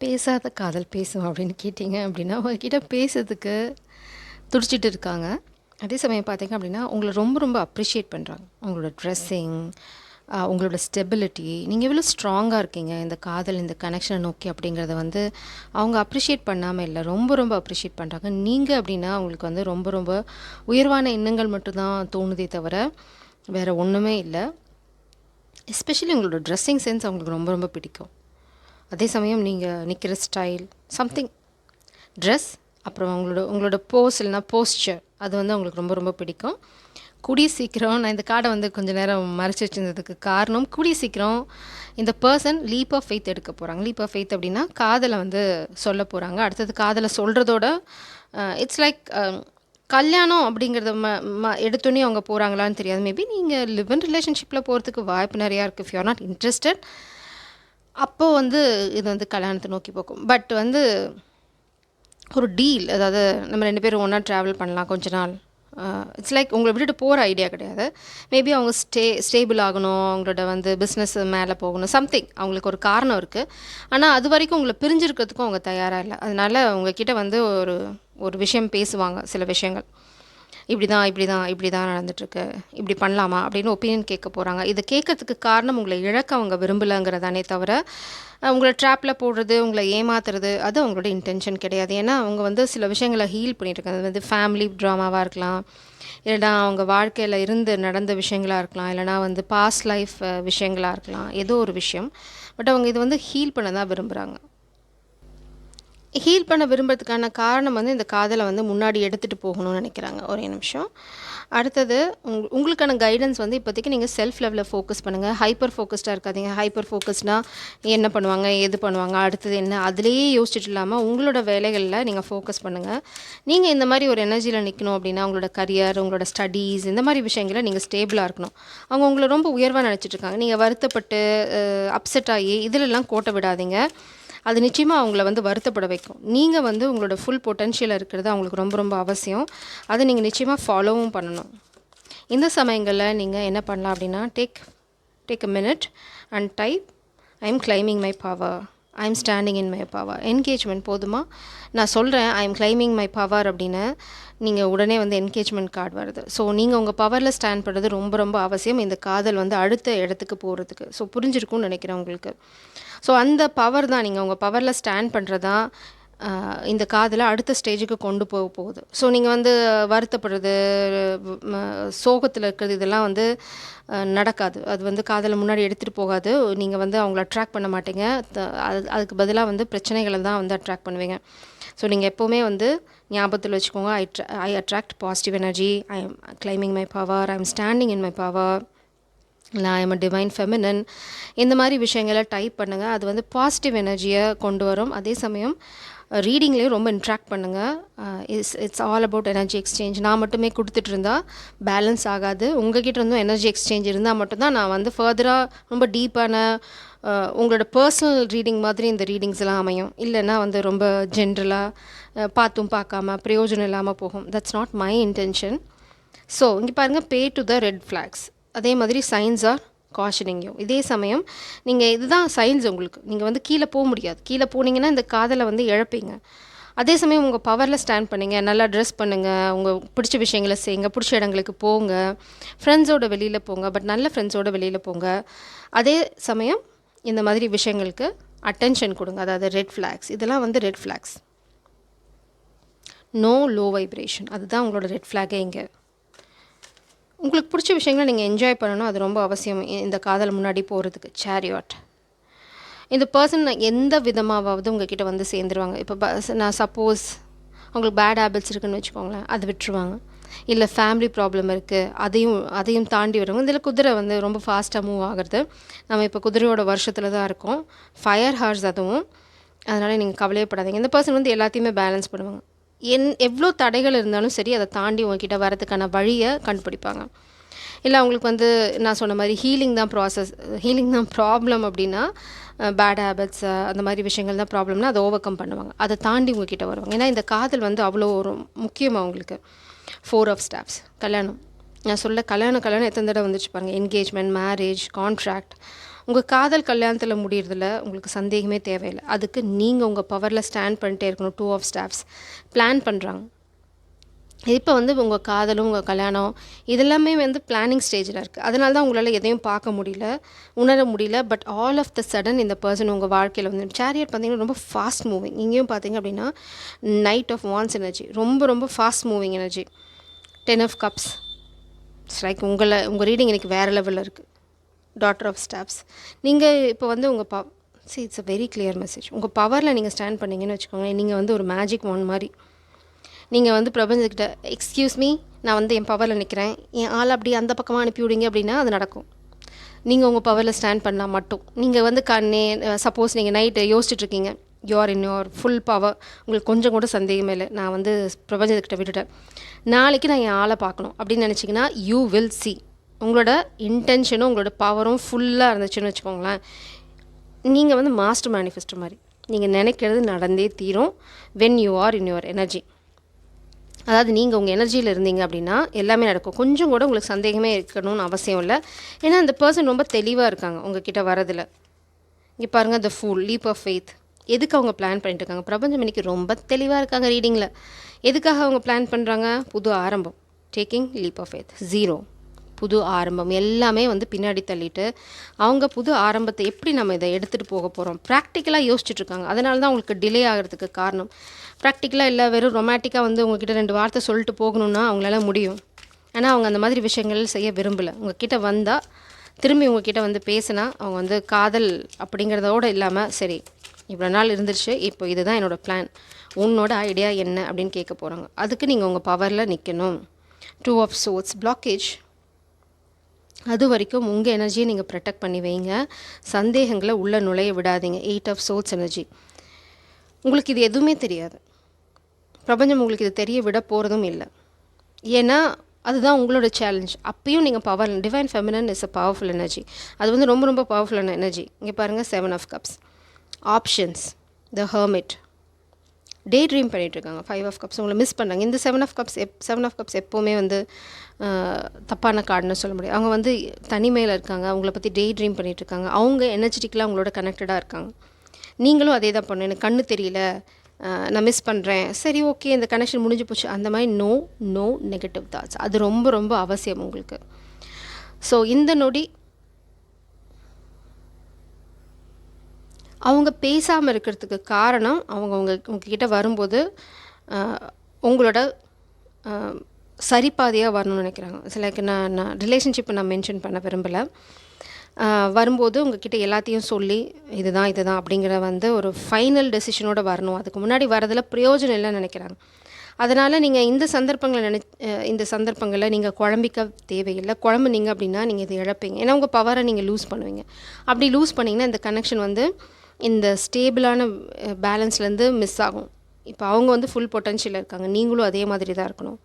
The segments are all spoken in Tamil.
பேசாத காதல் பேசும் அப்படின்னு கேட்டிங்க அப்படின்னா, உங்ககிட்ட பேசுறதுக்கு துடிச்சிட்டு இருக்காங்க. அதே சமயம் பார்த்தீங்க அப்படின்னா, உங்கள ரொம்ப ரொம்ப அப்ரிஷியேட் பண்றாங்க. உங்களோட ட்ரெஸ்ஸிங், உங்களோட ஸ்டெபிலிட்டி, நீங்க எவ்வளோ ஸ்ட்ராங்கா இருக்கீங்க இந்த காதல், இந்த கனெக்ஷன நோக்கி அப்படிங்கிறத வந்து அவங்க அப்ரிஷியேட் பண்ணாம இல்ல. ரொம்ப ரொம்ப அப்ரிஷியேட் பண்றாங்க. நீங்க அப்படின்னா உங்களுக்கு வந்து ரொம்ப ரொம்ப உயர்வான எண்ணங்கள் மட்டும் தான் தோணுதே தவிர, வேற ஒண்ணுமே இல்ல. எஸ்பெஷலி உங்களோட ட்ரெஸ்ஸிங் சென்ஸ் அவங்களுக்கு ரொம்ப ரொம்ப பிடிக்கும். அதே சமயம் நீங்க நிக்கிற ஸ்டைல், சம்திங் ட்ரெஸ், அப்புறம் உங்களோட உங்களோட போஸ் இல்லைனா போஸ்சர் அது வந்து அவங்களுக்கு ரொம்ப ரொம்ப பிடிக்கும். கூடிய சீக்கிரம் நான் இந்த கார்டை வந்து கொஞ்ச நேரம் மறைச்சி வச்சிருந்ததுக்கு காரணம், கூடிய சீக்கிரம் இந்த பர்சன் லீப் ஆஃப் ஃபெய்த் எடுக்க போகிறாங்க. லீப் ஆஃப் ஃபெய்த் அப்படின்னா காதலை வந்து சொல்ல போகிறாங்க. அடுத்தது காதலை சொல்கிறதோட இட்ஸ் லைக் கல்யாணம் அப்படிங்கிறத எடுத்தோன்னே அவங்க போகிறாங்களான்னு தெரியாது. மேபி நீங்கள் லிவ் இன் ரிலேஷன்ஷிப்பில் போகிறதுக்கு வாய்ப்பு நிறையா இருக்குது. If you are not interested, அப்போது வந்து இது வந்து கல்யாணத்தை நோக்கி போகும். பட் வந்து ஒரு டீல், அதாவது நம்ம 2 பேரும் ஒன்றா ட்ராவல் பண்ணலாம் கொஞ்ச நாள். இட்ஸ் லைக் உங்களை விட்டுட்டு போகிற ஐடியா கிடையாது. மேபி அவங்க ஸ்டேபிள் ஆகணும், அவங்களோட வந்து பிஸ்னஸ் மேலே போகணும், சம்திங் அவங்களுக்கு ஒரு காரணம் இருக்குது. ஆனால் அது வரைக்கும் உங்களை பிரிஞ்சிருக்கிறதுக்கும் அவங்க தயாராக இல்லை. அதனால் உங்ககிட்ட வந்து ஒரு ஒரு விஷயம் பேசுவாங்க, சில விஷயங்கள். இப்படி தான் இப்படி தான் இப்படி தான் நடந்துட்டுருக்கு, இப்படி பண்ணலாமா அப்படின்னு ஒப்பீனியன் கேட்க போகிறாங்க. இதை கேட்கறதுக்கு காரணம் உங்களை இழக்க அவங்க விரும்பலைங்கிறதானே தவிர, உங்களை ட்ராப்பில் போடுறது, உங்களை ஏமாத்துறது அது அவங்களோட இன்டென்ஷன் கிடையாது. ஏன்னா அவங்க வந்து சில விஷயங்களை ஹீல் பண்ணிட்டுருக்காங்க. அது வந்து ஃபேமிலி ட்ராமாவாக இருக்கலாம், இல்லைனா அவங்க வாழ்க்கையில் இருந்து நடந்த விஷயங்களாக இருக்கலாம், இல்லைனா வந்து பாஸ்ட் லைஃப் விஷயங்களாக இருக்கலாம், ஏதோ ஒரு விஷயம். பட் அவங்க இது வந்து ஹீல் பண்ண தான் விரும்புகிறாங்க. ஹீல் பண்ண விரும்புறதுக்கான காரணம் வந்து இந்த காதலை வந்து முன்னாடி எடுத்துகிட்டு போகணும்னு நினைக்கிறாங்க. ஒரே நிமிஷம். அடுத்தது உங்களுக்கான கைடன்ஸ் வந்து இப்போதைக்கு நீங்கள் செல்ஃப் லெவலில் ஃபோக்கஸ் பண்ணுங்கள். ஹைப்பர் ஃபோக்கஸ்டாக இருக்காதீங்க. ஹைப்பர் ஃபோக்கஸ்னால் என்ன பண்ணுவாங்க, எது பண்ணுவாங்க, அடுத்தது என்ன, அதிலேயே யோசிச்சுட்டு இல்லாமல் உங்களோட வேலைகளில் நீங்கள் ஃபோக்கஸ் பண்ணுங்கள். நீங்கள் இந்த மாதிரி ஒரு எனர்ஜியில் நிற்கணும் அப்படின்னா உங்களோட கரியர், உங்களோட ஸ்டடீஸ், இந்த மாதிரி விஷயங்களை நீங்கள் ஸ்டேபிளாக இருக்கணும். அவங்க உங்களை ரொம்ப உயர்வாக நினச்சிட்டு இருக்காங்க. நீங்கள் வருத்தப்பட்டு அப்செட் ஆகி இதிலெல்லாம் கோட்டை விடாதீங்க. அது நிச்சயமாக அவங்கள வந்து வருத்தப்பட வைக்கும். நீங்கள் வந்து உங்களோட ஃபுல் பொட்டென்ஷியல் இருக்கிறது அவங்களுக்கு ரொம்ப ரொம்ப அவசியம். அதை நீங்கள் நிச்சயமாக ஃபாலோவும் பண்ணணும். இந்த சமயங்களில் நீங்கள் என்ன பண்ணலாம் அப்படின்னா, take a minute and type I am claiming my power, I am standing in my power. Engagement போதுமா? நான் சொல்கிறேன் I am claiming my power அப்படின்னு நீங்கள் உடனே வந்து என்கேஜ்மெண்ட் கார்டு வருது. ஸோ நீங்கள் உங்கள் பவரில் ஸ்டாண்ட் பண்ணுறது ரொம்ப ரொம்ப அவசியம் இந்த காதல் வந்து அடுத்த இடத்துக்கு போகிறதுக்கு. ஸோ புரிஞ்சிருக்கும்னு நினைக்கிறேன் உங்களுக்கு. ஸோ அந்த பவர் தான், நீங்கள் உங்கள் பவரில் ஸ்டாண்ட் பண்ணுறதா இந்த காதலை அடுத்த ஸ்டேஜுக்கு கொண்டு போக போகுது. ஸோ நீங்கள் வந்து வருத்தப்படுறது, சோகத்தில் இருக்கிறது, இதெல்லாம் வந்து நடக்காது. அது வந்து காதலை முன்னாடி எடுத்துகிட்டு போகாது. நீங்கள் வந்து அவங்கள அட்ராக்ட் பண்ண மாட்டீங்க. அதுக்கு பதிலாக வந்து பிரச்சனைகளை தான் வந்து அட்ராக்ட் பண்ணுவீங்க. ஸோ நீங்கள் எப்போவுமே வந்து ஞாபகத்தில் வச்சுக்கோங்க, I attract positive energy, I am claiming my power, I am standing in my power, இல்லை I am a divine feminine. இந்த மாதிரி விஷயங்களை டைப் பண்ணுங்கள். அது வந்து பாசிட்டிவ் எனர்ஜியை கொண்டு வரும். அதே சமயம் ரீடிங்லேயும் ரொம்ப இன்ட்ராக்ட் பண்ணுங்கள். It's all about energy exchange. நான் மட்டுமே கொடுத்துட்டு இருந்தால் பேலன்ஸ் ஆகாது. உங்ககிட்ட இருந்தும் எனர்ஜி எக்ஸ்சேஞ்ச் இருந்தால் மட்டும்தான் நான் வந்து ஃபர்தராக ரொம்ப டீப்பான உங்களோட பர்சனல் ரீடிங் மாதிரி இந்த ரீடிங்ஸ் எல்லாம் அமையும். இல்லைன்னா வந்து ரொம்ப ஜென்ரலாக பார்த்தும் பார்க்காம பிரயோஜனம் இல்லாமல் போகும். That's not my intention. So இங்கே பாருங்கள், பே டு த ரெட் ஃப்ளாக்ஸ். அதே மாதிரி சைன்ஸ் ஆர் காஷனிங் யூ. இதே சமயம் நீங்கள் இதுதான் சைன்ஸ் உங்களுக்கு. நீங்கள் வந்து கீழே போக முடியாது. கீழே போனீங்கன்னா இந்த காதலை வந்து இழப்பீங்க. அதே சமயம் உங்கள் பவரில் ஸ்டாண்ட் பண்ணுங்க, நல்லா ட்ரெஸ் பண்ணுங்கள், உங்கள் பிடிச்ச விஷயங்களை செய்யுங்க, பிடிச்ச இடங்களுக்கு போங்க, ஃப்ரெண்ட்ஸோட வெளியில் போங்க, பட் நல்ல ஃப்ரெண்ட்ஸோட வெளியில் போங்க. அதே சமயம் இந்த மாதிரி விஷயங்களுக்கு அட்டென்ஷன் கொடுங்க. அதாவது ரெட் ஃப்ளாக்ஸ், இதெல்லாம் வந்து red flags. No low vibration, அதுதான் உங்களோட ரெட் ஃப்ளாகே. இங்கே உங்களுக்கு பிடிச்ச விஷயங்களை நீங்கள் என்ஜாய் பண்ணணும். அது ரொம்ப அவசியம் இந்த காதல் முன்னாடி போகிறதுக்கு. சேரியாட், இந்த பர்சன் எந்த விதமாவது உங்ககிட்ட வந்து சேர்ந்துருவாங்க. இப்போ நான் சப்போஸ் அவங்களுக்கு பேட் ஹேபிட்ஸ் இருக்குதுன்னு வச்சுக்கோங்களேன், அதை விட்டுருவாங்க. இல்லை ஃபேமிலி ப்ராப்ளம் இருக்குது, அதையும் தாண்டி வருவாங்க. இதில் குதிரை வந்து ரொம்ப ஃபாஸ்ட்டாக மூவ் ஆகிறது. நம்ம இப்போ குதிரையோட வருஷத்தில் தான் இருக்கோம். ஃபயர் ஹார்ஸ் அதுவும். அதனால் நீங்கள் கவலையப்படாதீங்க. இந்த பர்சன் வந்து எல்லாத்தையுமே பேலன்ஸ் பண்ணுவாங்க. எவ்வளோ தடைகள் இருந்தாலும் சரி, அதை தாண்டி உங்ககிட்ட வரதுக்கான வழியை கண்டுபிடிப்பாங்க. இல்லை அவங்களுக்கு வந்து நான் சொன்ன மாதிரி ஹீலிங் தான் ப்ராப்ளம் அப்படின்னா, பேட் ஹேபிட்ஸ் அந்த மாதிரி விஷயங்கள் தான் ப்ராப்ளம்னா அதை ஓவர் கம் பண்ணுவாங்க. அதை தாண்டி உங்ககிட்ட வருவாங்க. ஏன்னா இந்த காதல் வந்து அவ்வளோ ஒரு முக்கியம் அவங்களுக்கு. 4 ஆஃப் ஸ்டாப்ஸ், கல்யாணம். நான் சொல்ல கல்யாணம் எத்தனை தடவை வந்துச்சு பாருங்கள். என்கேஜ்மெண்ட், மேரேஜ், கான்ட்ராக்ட், உங்கள் காதல் கல்யாணத்தில் முடியறதில்ல உங்களுக்கு சந்தேகமே தேவையில்லை. அதுக்கு நீங்கள் உங்கள் பவரில் ஸ்டாண்ட் பண்ணிட்டே இருக்கணும். 2 ஆஃப் ஸ்டாப்ஸ் பிளான் பண்ணுறாங்க. இப்போ வந்து உங்கள் காதலும் உங்கள் கல்யாணம் இதெல்லாமே வந்து பிளானிங் ஸ்டேஜில் இருக்குது. அதனால தான் உங்களால் எதையும் பார்க்க முடியல, உணர முடியல. But all of the sudden இந்த பர்சன் உங்கள் வாழ்க்கையில் வந்து சேரியட் பார்த்தீங்கன்னா ரொம்ப ஃபாஸ்ட் மூவிங். இங்கேயும் பார்த்தீங்க அப்படின்னா நைட் ஆஃப் வான்ஸ் எனர்ஜி, ரொம்ப ரொம்ப fast moving energy. 10 of cups, it's like உங்கள் ரீடிங் எனக்கு வேறு லெவலில் இருக்குது. டாட்டர் ஆஃப் ஸ்டாப்ஸ், நீங்கள் இப்போ வந்து உங்கள் it's a very clear message. உங்கள் பவரில் நீங்கள் ஸ்டாண்ட் பண்ணிங்கன்னு வச்சுக்கோங்களேன், நீங்கள் வந்து ஒரு மேஜிக் ஒன் மாதிரி. நீங்கள் வந்து பிரபஞ்சத்துக்கிட்ட எக்ஸ்கியூஸ் மீ, நான் வந்து என் பவரில் நிற்கிறேன், என் ஆள் அப்படி அந்த பக்கமாக அனுப்பி விடுங்க அப்படின்னா அது நடக்கும். நீங்கள் உங்கள் பவரில் ஸ்டாண்ட் பண்ணால் மட்டும். நீங்கள் வந்து சப்போஸ் நீங்கள் நைட்டு யோசிச்சுட்ருக்கீங்க, you're in your full power, உங்களுக்கு கொஞ்சம் கூட சந்தேகமே இல்லை, நான் வந்து பிரபஞ்சத்துக்கிட்ட விட்டுட்டேன், நாளைக்கு நான் என் ஆளை பார்க்கணும் அப்படின்னு நினச்சிங்கன்னா யூ வில் சி. உங்களோட இன்டென்ஷனும் உங்களோட பவரும் ஃபுல்லாக இருந்துச்சுன்னு வச்சுக்கோங்களேன், நீங்கள் வந்து மாஸ்டர் மேனிஃபெஸ்டோ மாதிரி. நீங்கள் நினைக்கிறது நடந்தே தீரும் when you are in your energy. அதாவது நீங்கள் உங்கள் எனர்ஜியில் இருந்தீங்க அப்படின்னா எல்லாமே நடக்கும். கொஞ்சம் கூட உங்களுக்கு சந்தேகமே இருக்கணும்னு அவசியம் இல்லை. ஏன்னா அந்த பர்சன் ரொம்ப தெளிவாக இருக்காங்க உங்ககிட்ட வரதில். இங்கே பாருங்கள், the fool, leap of faith. எதுக்கு அவங்க பிளான் பண்ணிட்டு இருக்காங்க? பிரபஞ்சம் இன்றைக்கி ரொம்ப தெளிவாக இருக்காங்க ரீடிங்கில். எதுக்காக அவங்க பிளான் பண்ணுறாங்க? புது ஆரம்பம். டேக்கிங் லீப் ஆஃப் ஃபெய்த், 0 புது ஆரம்பம். எல்லாமே வந்து பின்னாடி தள்ளிட்டு அவங்க புது ஆரம்பத்தை எப்படி நம்ம இதை எடுத்துகிட்டு போக போகிறோம் ப்ராக்டிக்கலாக யோசிச்சுட்ருக்காங்க. அதனால தான் உங்களுக்கு டிலே ஆகிறதுக்கு காரணம். ப்ராக்டிக்கலாக இல்லை, வெறும் ரொமாட்டிக்காக வந்து உங்ககிட்ட 2 வார்த்தை சொல்லிட்டு போகணுன்னா அவங்களால முடியும். ஆனால் அவங்க அந்த மாதிரி விஷயங்கள் செய்ய விரும்பலை. உங்ககிட்ட வந்தால் திரும்பி உங்ககிட்ட வந்து பேசினா அவங்க வந்து காதல் அப்படிங்கிறதோடு இல்லாமல், சரி இவ்வளோ நாள் இருந்துச்சு, இப்போ இதுதான் என்னோடய பிளான், உன்னோட ஐடியா என்ன அப்படின்னு கேட்க போகிறாங்க. அதுக்கு நீங்கள் உங்கள் பவரில் நிற்கணும். 2 ஆஃப் சோர்ட்ஸ், பிளாக்கேஜ். அது வரைக்கும் உங்கள் எனர்ஜியை நீங்கள் ப்ரொடெக்ட் பண்ணி வைங்க, சந்தேகங்களை உள்ளே நுழைய விடாதீங்க. 8 ஆஃப் சோர்ட்ஸ் எனர்ஜி. உங்களுக்கு இது எதுவுமே தெரியாது, பிரபஞ்சம் உங்களுக்கு இது தெரிய விட போகிறதும் இல்லை. ஏன்னா அதுதான் உங்களோட சேலஞ்ச். அப்பயும் நீங்கள் power, divine feminine is a powerful energy. அது வந்து ரொம்ப ரொம்ப பவர்ஃபுல்லான எனர்ஜி. இங்கே பாருங்கள், 7 of cups, options, the hermit, day dream பண்ணிகிட்ருக்காங்க. 5 ஆஃப் கப்ஸ், உங்களை மிஸ் பண்ணுறாங்க. இந்த 7 ஆஃப் கப்ஸ் 7 ஆஃப் கப்ஸ் எப்போவுமே வந்து தப்பான கார்டுன்னு சொல்ல முடியாது. அவங்க வந்து தனிமையில் இருக்காங்க, அவங்கள பற்றி டே ட்ரீம் பண்ணிகிட்ருக்காங்க, அவங்க எனர்ஜெட்டிக்கலாக அவங்களோட கனெக்டடாக இருக்காங்க. நீங்களும் அதே தான் பண்ணணும். எனக்கு கண்ணு தெரியல, நான் மிஸ் பண்ணுறேன், சரி ஓகே இந்த கனெக்ஷன் முடிஞ்சு போச்சு, அந்த மாதிரி நோ நெகட்டிவ் தாட்ஸ். அது ரொம்ப ரொம்ப அவசியம் உங்களுக்கு. ஸோ இந்த நொடி அவங்க பேசாமல் இருக்கிறதுக்கு காரணம், உங்ககிட்ட வரும்போது உங்களோட சரிபாதையாக வரணும்னு நினைக்கிறாங்க. லைக் நான் ரிலேஷன்ஷிப்பை நான் மென்ஷன் பண்ண விரும்பலை. வரும்போது உங்ககிட்ட எல்லாத்தையும் சொல்லி இதுதான் அப்படிங்கிற வந்து ஒரு ஃபைனல் டெசிஷனோடு வரணும். அதுக்கு முன்னாடி வரதில் பிரயோஜனம் இல்லைன்னு நினைக்கிறாங்க. அதனால் நீங்கள் இந்த சந்தர்ப்பங்களில் நீங்கள் குழம்பிக்க தேவையில்லை. குழம்புனீங்க அப்படின்னா நீங்கள் இதை இழப்பீங்க. ஏன்னா உங்கள் பவரை நீங்கள் லூஸ் பண்ணுவீங்க. அப்படி லூஸ் பண்ணிங்கன்னா இந்த கனெக்ஷன் வந்து இந்த ஸ்டேபிளான பேலன்ஸ்லேருந்து மிஸ் ஆகும். இப்போ அவங்க வந்து ஃபுல் பொட்டன்ஷியல் இருக்காங்க, நீங்களும் அதே மாதிரி தான் இருக்கணும்.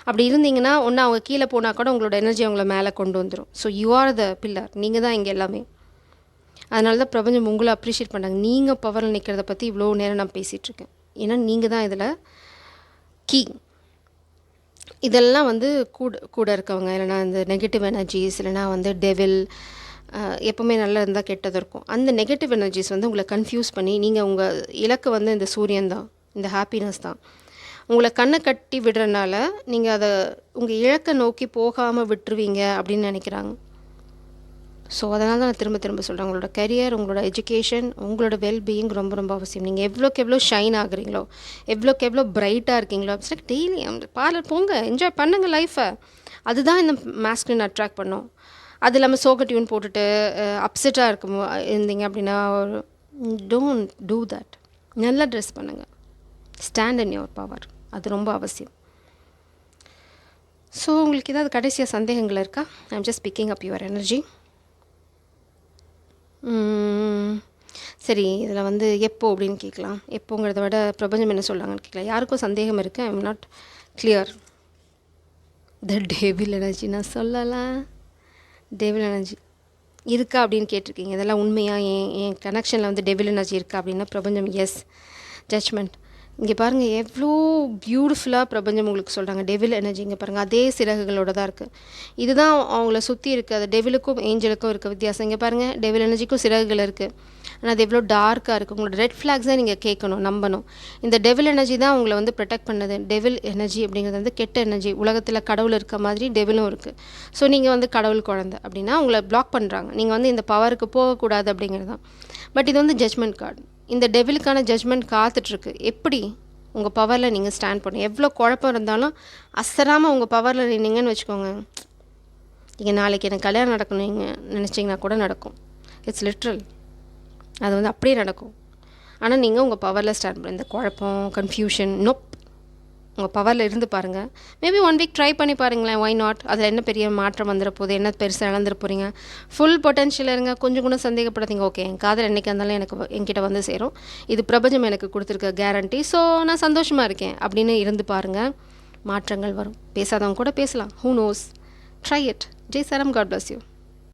அப்படி இருந்தீங்கன்னா ஒன்று அவங்க கீழே போனால் கூட உங்களோட எனர்ஜி அவங்கள மேலே கொண்டு வந்துடும். So you are the pillar, நீங்கள் தான் இங்கே எல்லாமே. அதனால தான் பிரபஞ்சம் உங்களை அப்ரிஷியேட் பண்ணாங்க. நீங்கள் பவரில் நிற்கிறத பற்றி இவ்வளோ நேரம் நான் பேசிகிட்ருக்கேன். ஏன்னா நீங்கள் தான் இதில் கீ. இதெல்லாம் வந்து கூட இருக்கவங்க, இல்லைனா இந்த நெகட்டிவ் எனர்ஜிஸ், இல்லைனா வந்து டெவில், எப்போவுமே நல்லா இருந்தால் கெட்டது இருக்கும். அந்த நெகட்டிவ் எனர்ஜிஸ் வந்து உங்களை கன்ஃபியூஸ் பண்ணி, நீங்கள் உங்கள் இலக்கு வந்து இந்த சூரியன் தான், இந்த ஹாப்பினஸ் தான், உங்களை கண்ணை கட்டி விடுறதுனால நீங்கள் அதை உங்கள் இலக்கை நோக்கி போகாமல் விட்டுருவீங்க அப்படின்னு நினைக்கிறாங்க. ஸோ அதனால தான் நான் திரும்ப சொல்கிறேன், உங்களோட கரியர், உங்களோட எஜுகேஷன், உங்களோட வெல்பீயிங் ரொம்ப ரொம்ப அவசியம். நீங்கள் எவ்வளோக்கு எவ்வளோ ஷைன் ஆகுறீங்களோ, எவ்வளோக்கு எவ்வளோ ப்ரைட்டாக இருக்கீங்களோ, அப்படி டெய்லி பார்லர் போங்க, என்ஜாய் பண்ணுங்கள் லைஃப்பை. அதுதான் இந்த மாஸ்குலின் அட்ராக்ட் பண்ணும். அது இல்லாமல் சோக டியூன் போட்டுட்டு அப்செட்டாக இருந்தீங்க அப்படின்னா டோன்ட் டூ தட். நல்லா ட்ரெஸ் பண்ணுங்கள், ஸ்டாண்ட் இன் யுவர் பவர், அது ரொம்ப அவசியம். ஸோ உங்களுக்கு ஏதாவது கடைசியாக சந்தேகங்கள் இருக்கா? I am just picking up your energy. சரி, இதில் வந்து எப்போ அப்படின்னு கேட்கலாம். எப்போங்கிறத விட பிரபஞ்சம் என்ன சொல்கிறாங்கன்னு கேட்கலாம். யாருக்கும் சந்தேகம் இருக்குது, I am not clear. The devil energy நான் சொல்லலாம், டெவில் எனர்ஜி இருக்கா அப்படின்னு கேட்டிருக்கீங்க. இதெல்லாம் உண்மையாக என் கனெக்ஷனில் வந்து டெவில் எனர்ஜி இருக்கா அப்படின்னா பிரபஞ்சம் எஸ். ஜட்ஜ்மெண்ட், இங்கே பாருங்கள் எவ்வளோ பியூட்டிஃபுல்லாக பிரபஞ்சம் உங்களுக்கு சொல்கிறாங்க. டெவில் எனர்ஜி இங்கே பாருங்கள் அதே சிறகுகளோட தான் இருக்குது. இதுதான் அவங்கள சுற்றி இருக்குது. அது டெவிலுக்கும் ஏஞ்சலுக்கும் இருக்க வித்தியாசம். இங்கே பாருங்கள் டெவில் எனர்ஜிக்கும் சிறகுகள் இருக்குது, ஆனால் அது எவ்வளோ டார்க்காக இருக்குது. உங்களோட ரெட் ஃப்ளாக்ஸை நீங்கள் கேட்கணும், நம்பணும். இந்த டெவில் எனர்ஜி தான் உங்களை வந்து ப்ரொடெக்ட் பண்ணுது. டெவில் எனர்ஜி அப்படிங்கிறது வந்து கெட்ட எனர்ஜி. உலகத்தில் கடவுள் இருக்க மாதிரி டெவிலும் இருக்குது. ஸோ நீங்கள் வந்து கடவுள் குழந்தை அப்படின்னா உங்களை பிளாக் பண்ணுறாங்க. நீங்கள் வந்து இந்த பவருக்கு போகக்கூடாது அப்படிங்கிறது தான். பட் இது வந்து ஜட்ஜ்மெண்ட் கார்டு. இந்த டெவிலுக்கான ஜட்ஜ்மெண்ட் காத்துட்ருக்கு. எப்படி உங்கள் பவரில் நீங்கள் ஸ்டாண்ட் பண்ணணும். எவ்வளோ குழப்பம் இருந்தாலும் அசராமல் உங்கள் பவரில் நின்னீங்கன்னு வச்சுக்கோங்க, நீங்கள் நாளைக்கு எனக்கு கல்யாணம் நடக்கணும் நீங்கள் நினச்சிங்கன்னா கூட நடக்கும். It's literal. அது வந்து அப்படியே நடக்கும். ஆனால் நீங்கள் உங்கள் பவரில் ஸ்டாண்ட் பண்ண இந்த குழப்பம் கன்ஃபியூஷன் நோப் உங்கள் பவரில் இருந்து பாருங்கள். மேபி 1 வீக் ட்ரை பண்ணி பாருங்களேன். Why not? அதில் என்ன பெரிய மாற்றம் வந்துட போகுது? என்ன பெருசாக இழந்துட போகிறீங்க? ஃபுல் பொட்டன்ஷியல் இருங்க. கொஞ்சம் கூட சந்தேகப்படாதீங்க. ஓகே, என் காதல் என்றைக்கு இருந்தாலும் எனக்கு என்கிட்ட வந்து சேரும். இது பிரபஞ்சம் எனக்கு கொடுத்துருக்க கேரண்டி. ஸோ நான் சந்தோஷமாக இருக்கேன் அப்படின்னு இருந்து பாருங்கள். மாற்றங்கள் வரும். பேசாதவங்க கூட பேசலாம். Who knows? Try it. Jai சாரம். God bless you.